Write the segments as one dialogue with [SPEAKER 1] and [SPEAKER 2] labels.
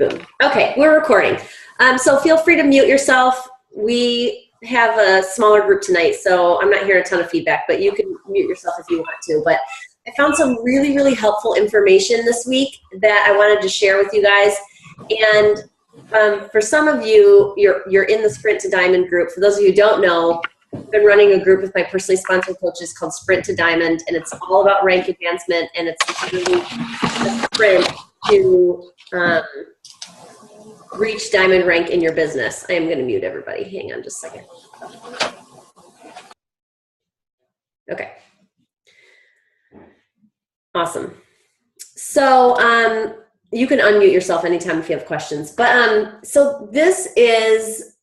[SPEAKER 1] Boom. Okay, we're recording. So feel free to mute yourself. We have a smaller group tonight, so I'm not hearing a ton of feedback, but you can mute yourself if you want to. But I found some really, really helpful information this week that I wanted to share with you guys. And for some of you, you're in the Sprint to Diamond group. For those of you who don't know, I've been running a group with my personally sponsored coaches called Sprint to Diamond, and it's all about rank advancement, and it's really a sprint to reach diamond rank in your business. I am going to mute everybody. Hang on just a second. Okay. Awesome. So you can unmute yourself anytime if you have questions. But so this is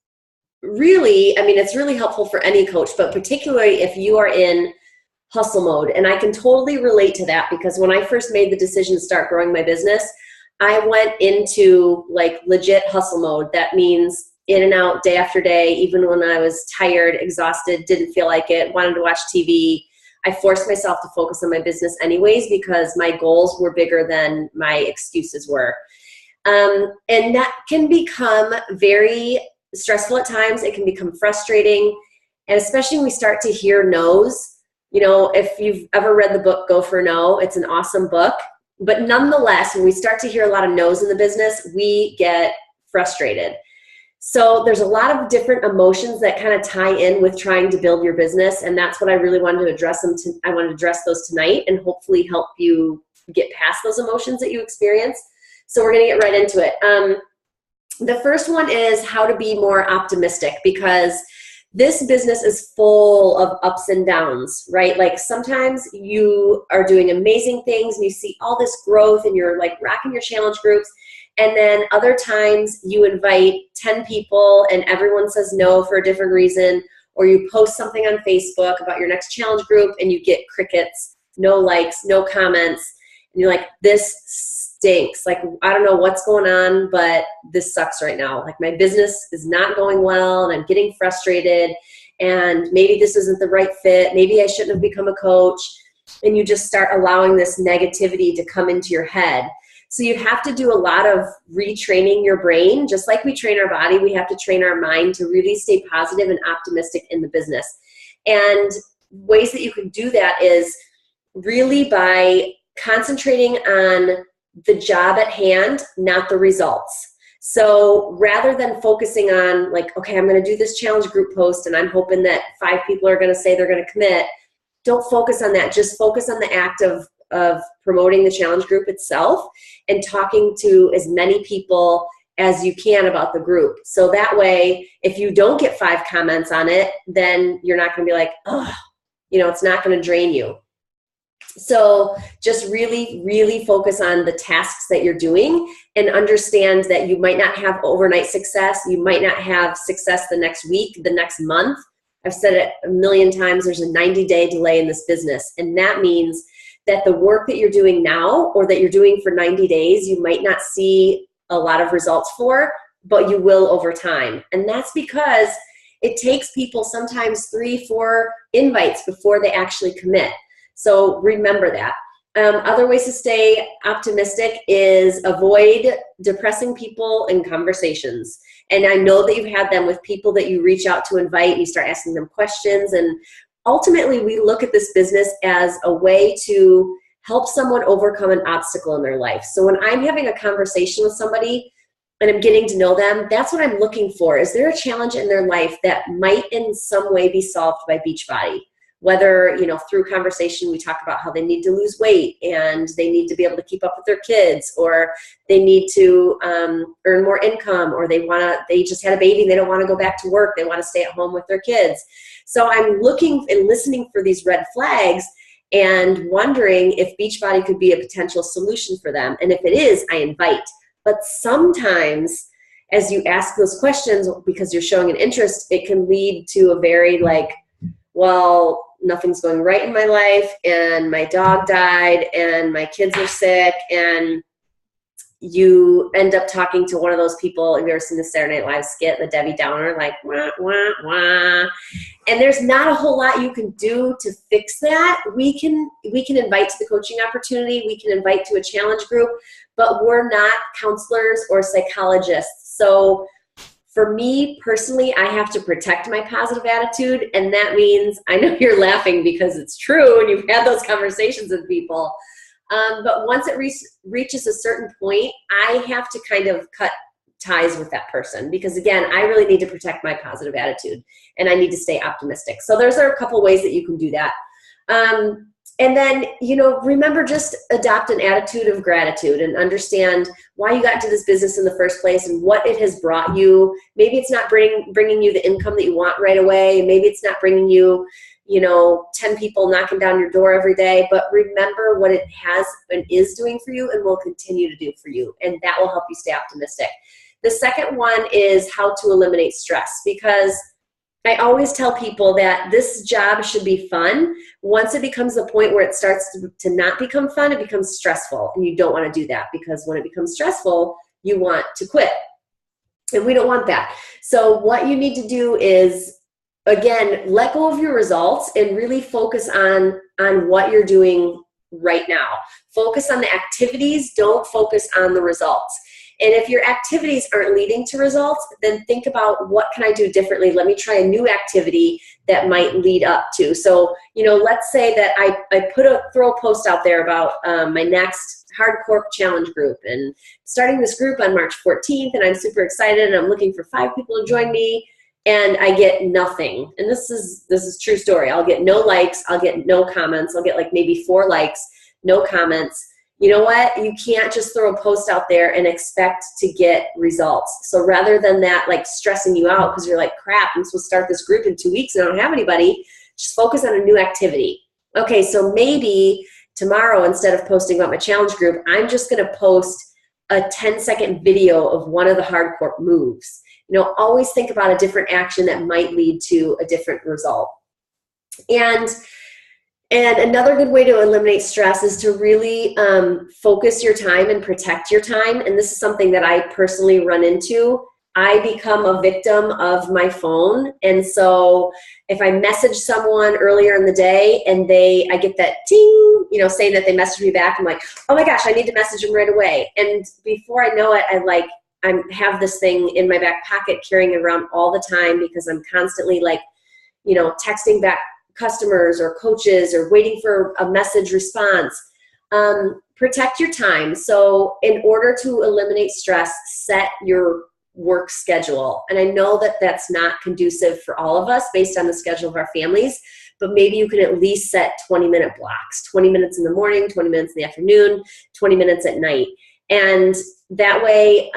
[SPEAKER 1] really, I mean, it's really helpful for any coach, but particularly if you are in hustle mode. And I can totally relate to that because when I first made the decision to start growing my business, I went into like legit hustle mode. That means in and out day after day, even when I was tired, exhausted, didn't feel like it, wanted to watch TV. I forced myself to focus on my business anyways because my goals were bigger than my excuses were. And that can become very stressful at times. It can become frustrating. And especially when we start to hear no's. You know, if you've ever read the book, Go for No, it's an awesome book. But nonetheless, when we start to hear a lot of no's in the business, we get frustrated. So there's a lot of different emotions that kind of tie in with trying to build your business. And that's what I really wanted to address I wanted to address those tonight and hopefully help you get past those emotions that you experience. So we're going to get right into it. The first one is how to be more optimistic, because this business is full of ups and downs, right? Like sometimes you are doing amazing things and you see all this growth and you're like rocking your challenge groups. And then other times you invite 10 people and everyone says no for a different reason, or you post something on Facebook about your next challenge group and you get crickets, no likes, no comments. And you're like, this stinks. Like, I don't know what's going on, but this sucks right now. Like my business is not going well and I'm getting frustrated and maybe this isn't the right fit. Maybe I shouldn't have become a coach. And you just start allowing this negativity to come into your head. So you have to do a lot of retraining your brain. Just like we train our body, we have to train our mind to really stay positive and optimistic in the business. And ways that you can do that is really by concentrating on the job at hand, not the results. So rather than focusing on like, okay, I'm going to do this challenge group post and I'm hoping that 5 people are going to say they're going to commit, don't focus on that. Just focus on the act of promoting the challenge group itself and talking to as many people as you can about the group. So that way, if you don't get 5 comments on it, then you're not going to be like, oh, you know, it's not going to drain you. So just really, really focus on the tasks that you're doing and understand that you might not have overnight success. You might not have success the next week, the next month. I've said it a million times, there's a 90-day delay in this business. And that means that the work that you're doing now or that you're doing for 90 days, you might not see a lot of results for, but you will over time. And that's because it takes people sometimes 3-4 invites before they actually commit. So remember that. Other ways to stay optimistic is avoid depressing people in conversations. And I know that you've had them with people that you reach out to invite and you start asking them questions. And ultimately, we look at this business as a way to help someone overcome an obstacle in their life. So when I'm having a conversation with somebody and I'm getting to know them, that's what I'm looking for. Is there a challenge in their life that might in some way be solved by Beachbody? Whether, you know, through conversation, we talk about how they need to lose weight and they need to be able to keep up with their kids, or they need to earn more income, or they just had a baby and they don't want to go back to work. They want to stay at home with their kids. So I'm looking and listening for these red flags and wondering if Beachbody could be a potential solution for them. And if it is, I invite. But sometimes as you ask those questions, because you're showing an interest, it can lead to a very like, well, nothing's going right in my life and my dog died and my kids are sick, and you end up talking to one of those people. Have you ever seen the Saturday Night Live skit, the Debbie Downer, like, wah, wah, wah. And there's not a whole lot you can do to fix that. We can invite to the coaching opportunity. We can invite to a challenge group, but we're not counselors or psychologists. So for me personally, I have to protect my positive attitude. And that means, I know you're laughing because it's true and you've had those conversations with people. But once it reaches a certain point, I have to kind of cut ties with that person, because again, I really need to protect my positive attitude and I need to stay optimistic. So there's a couple ways that you can do that. And then, remember, just adopt an attitude of gratitude and understand why you got into this business in the first place and what it has brought you. Maybe it's not bringing you the income that you want right away. Maybe it's not bringing you, 10 people knocking down your door every day, but remember what it has and is doing for you and will continue to do for you. And that will help you stay optimistic. The second one is how to eliminate stress, because I always tell people that this job should be fun. Once it becomes the point where it starts to not become fun, it becomes stressful. And you don't want to do that, because when it becomes stressful, you want to quit. And we don't want that. So what you need to do is, again, let go of your results and really focus on what you're doing right now. Focus on the activities. Don't focus on the results. And if your activities aren't leading to results, then think about, what can I do differently? Let me try a new activity that might lead up to. So, let's say that I throw a post out there about my next hardcore challenge group, and starting this group on March 14th, and I'm super excited and I'm looking for 5 people to join me, and I get nothing. And this is true story. I'll get no likes, I'll get no comments, I'll get like maybe 4 likes, no comments. You know what? You can't just throw a post out there and expect to get results. So rather than that, like, stressing you out because you're like, crap, I'm supposed to start this group in 2 weeks and I don't have anybody, just focus on a new activity. Okay, so maybe tomorrow, instead of posting about my challenge group, I'm just going to post a 10-second video of one of the hardcore moves. Always think about a different action that might lead to a different result. And another good way to eliminate stress is to really focus your time and protect your time. And this is something that I personally run into. I become a victim of my phone. And so if I message someone earlier in the day and I get that ting, saying that they messaged me back, I'm like, oh my gosh, I need to message them right away. And before I know it, I have this thing in my back pocket, carrying it around all the time, because I'm constantly texting back customers or coaches or waiting for a message response. Protect your time. So in order to eliminate stress, set your work schedule. And I know that that's not conducive for all of us based on the schedule of our families, but maybe you can at least set 20-minute blocks, 20 minutes in the morning, 20 minutes in the afternoon, 20 minutes at night. And that way,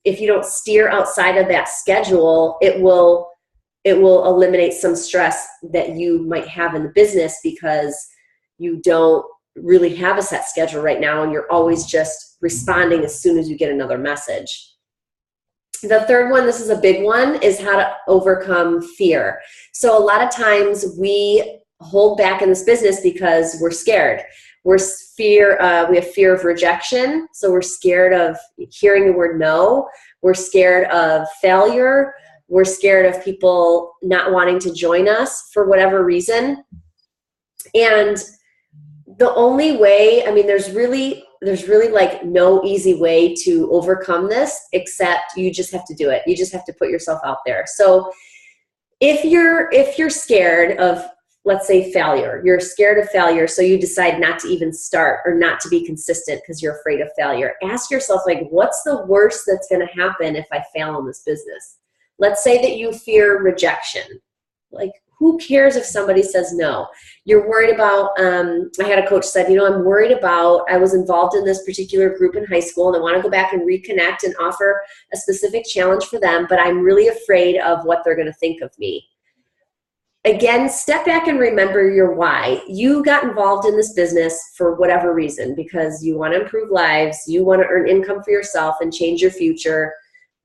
[SPEAKER 1] if you don't steer outside of that schedule, it will eliminate some stress that you might have in the business, because you don't really have a set schedule right now and you're always just responding as soon as you get another message. The third one, this is a big one, is how to overcome fear. So a lot of times we hold back in this business because we're scared. We have fear of rejection. So we're scared of hearing the word no. We're scared of failure. We're scared of people not wanting to join us for whatever reason. And the only way, there's really like no easy way to overcome this, except you just have to do it. You just have to put yourself out there. So if you're scared of, let's say, failure, you're scared of failure, so you decide not to even start or not to be consistent because you're afraid of failure. Ask yourself, what's the worst that's going to happen if I fail in this business? Let's say that you fear rejection. Who cares if somebody says no? You're worried about, I had a coach said, I'm worried about, I was involved in this particular group in high school and I want to go back and reconnect and offer a specific challenge for them, but I'm really afraid of what they're going to think of me. Again, step back and remember your why. You got involved in this business for whatever reason, because you want to improve lives, you want to earn income for yourself and change your future.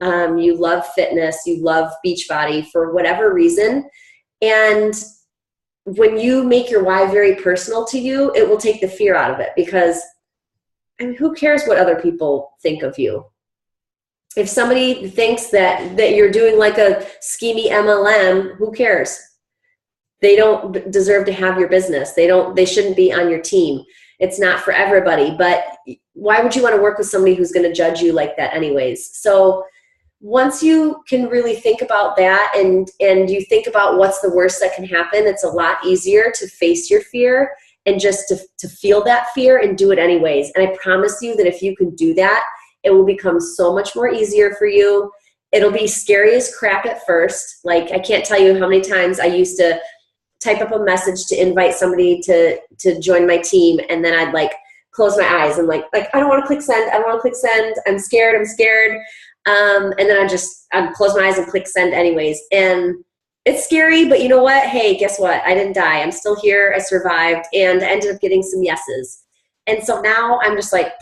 [SPEAKER 1] You love fitness, you love Beachbody for whatever reason. And when you make your why very personal to you, it will take the fear out of it, because who cares what other people think of you? If somebody thinks that you're doing like a schemy MLM, who cares? They don't deserve to have your business. They shouldn't be on your team. It's not for everybody, but why would you want to work with somebody who's going to judge you like that anyways? So once you can really think about that and you think about what's the worst that can happen, it's a lot easier to face your fear and just to feel that fear and do it anyways. And I promise you that if you can do that, it will become so much more easier for you. It'll be scary as crap at first. Like, I can't tell you how many times I used to type up a message to invite somebody to join my team, and then I'd like close my eyes and like I don't want to click send. I don't want to click send. I'm scared. And then I'd close my eyes and click send anyways. And it's scary, but you know what? Hey, guess what? I didn't die. I'm still here. I survived, and I ended up getting some yeses. And so now I'm just like,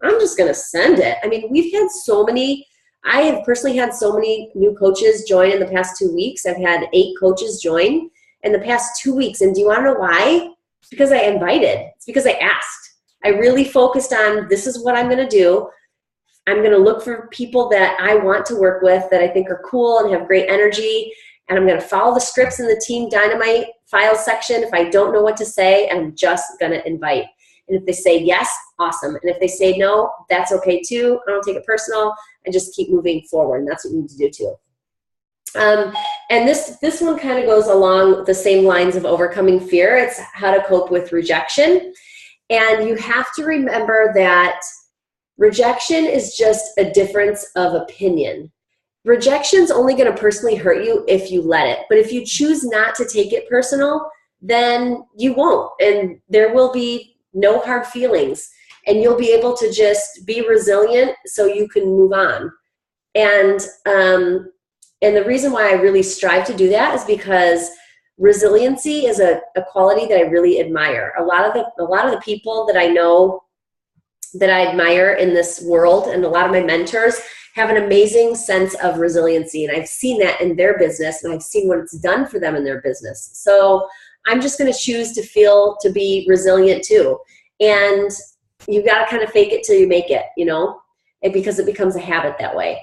[SPEAKER 1] I'm just going to send it. I mean, I have personally had so many new coaches join in the past 2 weeks. I've had 8 coaches join in the past 2 weeks. And do you want to know why? It's because I invited. It's because I asked. I really focused on, this is what I'm going to do. I'm going to look for people that I want to work with, that I think are cool and have great energy. And I'm going to follow the scripts in the Team Dynamite files section. If I don't know what to say, I'm just going to invite. And if they say yes, awesome. And if they say no, that's okay too. I don't take it personal. I just keep moving forward. And that's what you need to do too. And this one kind of goes along the same lines of overcoming fear. It's how to cope with rejection. And you have to remember that rejection is just a difference of opinion. Rejection's only going to personally hurt you if you let it. But if you choose not to take it personal, then you won't. And there will be no hard feelings. And you'll be able to just be resilient so you can move on. And the reason why I really strive to do that is because resiliency is a quality that I really admire. A lot of the people that I know that I admire in this world, and a lot of my mentors, have an amazing sense of resiliency. And I've seen that in their business, and I've seen what it's done for them in their business. So I'm just going to choose to be resilient too. And you got to kind of fake it till you make it, because it becomes a habit that way.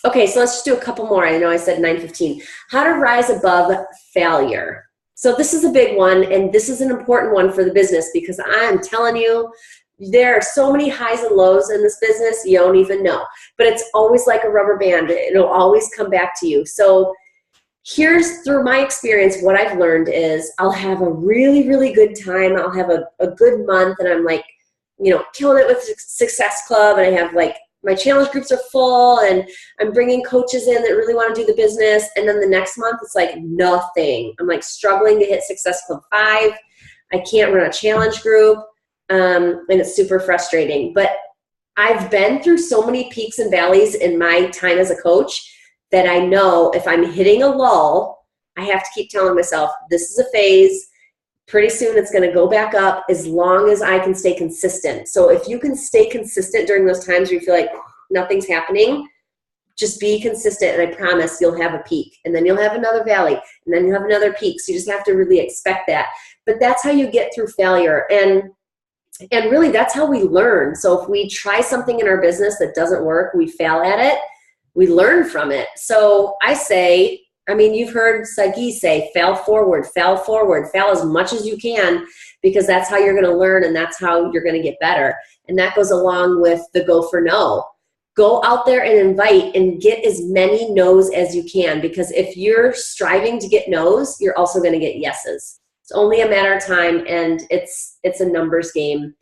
[SPEAKER 1] Okay, so let's just do a couple more. I know I said 9:15. How to rise above failure. So this is a big one, and this is an important one for the business, because I'm telling you, there are so many highs and lows in this business, you don't even know. But it's always like a rubber band. It'll always come back to you. So here's, through my experience, what I've learned is I'll have a really, really good time. I'll have a good month, and I'm like, killing it with Success Club, and I have like, my challenge groups are full, and I'm bringing coaches in that really want to do the business. And then the next month, it's like nothing. I'm like struggling to hit Success Club 5. I can't run a challenge group, and it's super frustrating. But I've been through so many peaks and valleys in my time as a coach that I know if I'm hitting a lull, I have to keep telling myself, this is a phase. Pretty soon it's going to go back up, as long as I can stay consistent. So if you can stay consistent during those times where you feel like nothing's happening, just be consistent, and I promise you'll have a peak, and then you'll have another valley, and then you'll have another peak. So you just have to really expect that. But that's how you get through failure. And really, that's how we learn. So if we try something in our business that doesn't work, we fail at it, we learn from it. So I say, you've heard Sagi say, fail forward, fail as much as you can, because that's how you're going to learn, and that's how you're going to get better. And that goes along with the go for no. Go out there and invite and get as many no's as you can, because if you're striving to get no's, you're also going to get yeses. It's only a matter of time, and it's a numbers game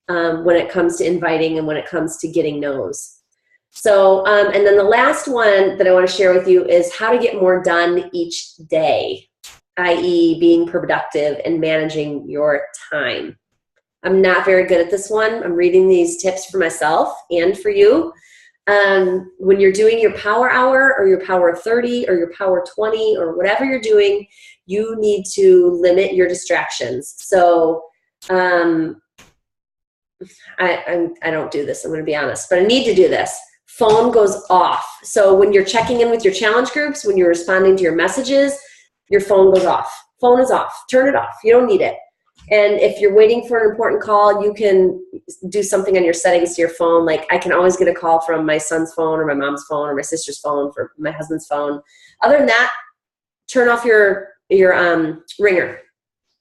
[SPEAKER 1] when it comes to inviting and when it comes to getting no's. So, and then the last one that I want to share with you is how to get more done each day, i.e. being productive and managing your time. I'm not very good at this one. I'm reading these tips for myself and for you. When you're doing your power hour or your power 30 or your power 20 or whatever you're doing, you need to limit your distractions. So, I don't do this, I'm going to be honest, but I need to do this. Phone goes off. So when you're checking in with your challenge groups, when you're responding to your messages, your phone goes off. Phone is off. Turn it off. You don't need it. And if you're waiting for an important call, you can do something on your settings to your phone. Like, I can always get a call from my son's phone or my mom's phone or my sister's phone, for my husband's phone. Other than that, turn off your ringer.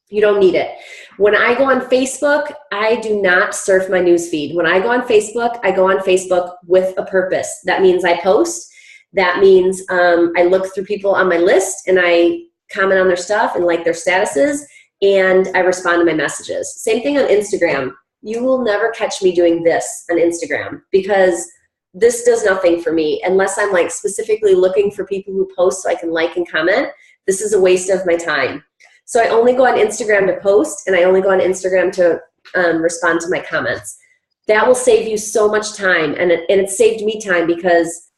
[SPEAKER 1] You don't need it. When I go on Facebook, I do not surf my news feed. When I go on Facebook, I go on Facebook with a purpose. That means I post. That means I look through people on my list and I comment on their stuff and like their statuses, and I respond to my messages. Same thing on Instagram. You will never catch me doing this on Instagram because this does nothing for me unless I'm like specifically looking for people who post so I can like and comment. This is a waste of my time. So I only go on Instagram to post, and I only go on Instagram to respond to my comments. That will save you so much time, and it saved me time because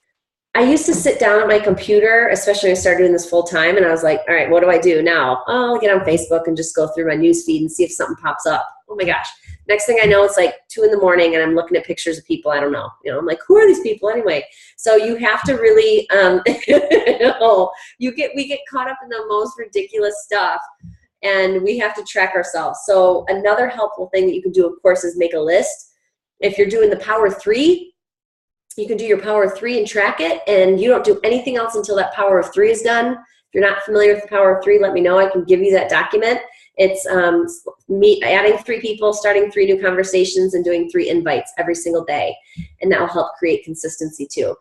[SPEAKER 1] I used to sit down at my computer, especially when I started doing this full time, and I was like, all right, what do I do now? Oh, I'll get on Facebook and just go through my news feed and see if something pops up. Oh my gosh. Next thing I know, it's like 2 in the morning and I'm looking at pictures of people I don't know. I'm like, who are these people anyway? So you have to really, we get caught up in the most ridiculous stuff, and we have to track ourselves. So another helpful thing that you can do, of course, is make a list. If you're doing the Power 3, you can do your Power 3 and track it, and you don't do anything else until that Power of 3 is done. If you're not familiar with the Power of 3, let me know. I can give you that document. It's me adding 3 people, starting 3 new conversations, and doing 3 invites every single day. And that will help create consistency too.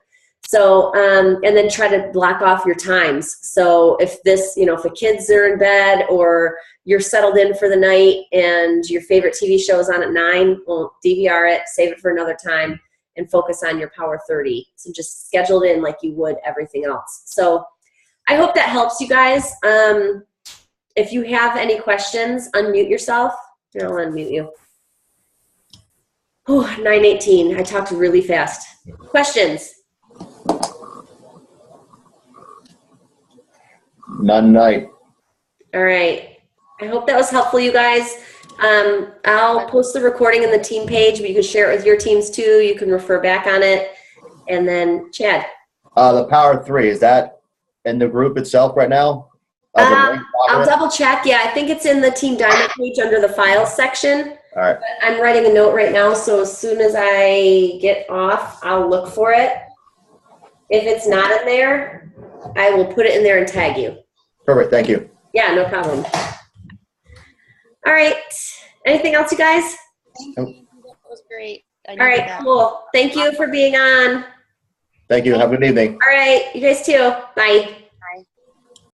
[SPEAKER 1] So, and then try to block off your times. So if if the kids are in bed or you're settled in for the night and your favorite TV show is on at 9, well, DVR it, save it for another time, and focus on your Power 30. So just schedule it in like you would everything else. So I hope that helps you guys. If you have any questions, unmute yourself. Here, I'll unmute you. 9:18. I talked really fast. Questions?
[SPEAKER 2] None tonight.
[SPEAKER 1] All right. I hope that was helpful, you guys. I'll post the recording in the team page, but you can share it with your teams too. You can refer back on it. And then, Chad.
[SPEAKER 2] The Power 3, is that in the group itself right now?
[SPEAKER 1] I'll double check. Yeah, I think it's in the Team Diamond page under the files section.
[SPEAKER 2] All right.
[SPEAKER 1] I'm writing a note right now, so as soon as I get off, I'll look for it. If it's not in there, I will put it in there and tag you.
[SPEAKER 2] Perfect. Thank you.
[SPEAKER 1] Yeah, no problem. All right. Anything else, you guys?
[SPEAKER 3] Thank you. That was great.
[SPEAKER 1] All right, cool. Thank you for being on.
[SPEAKER 2] Thank you. Have a good evening.
[SPEAKER 1] All right. You guys too. Bye.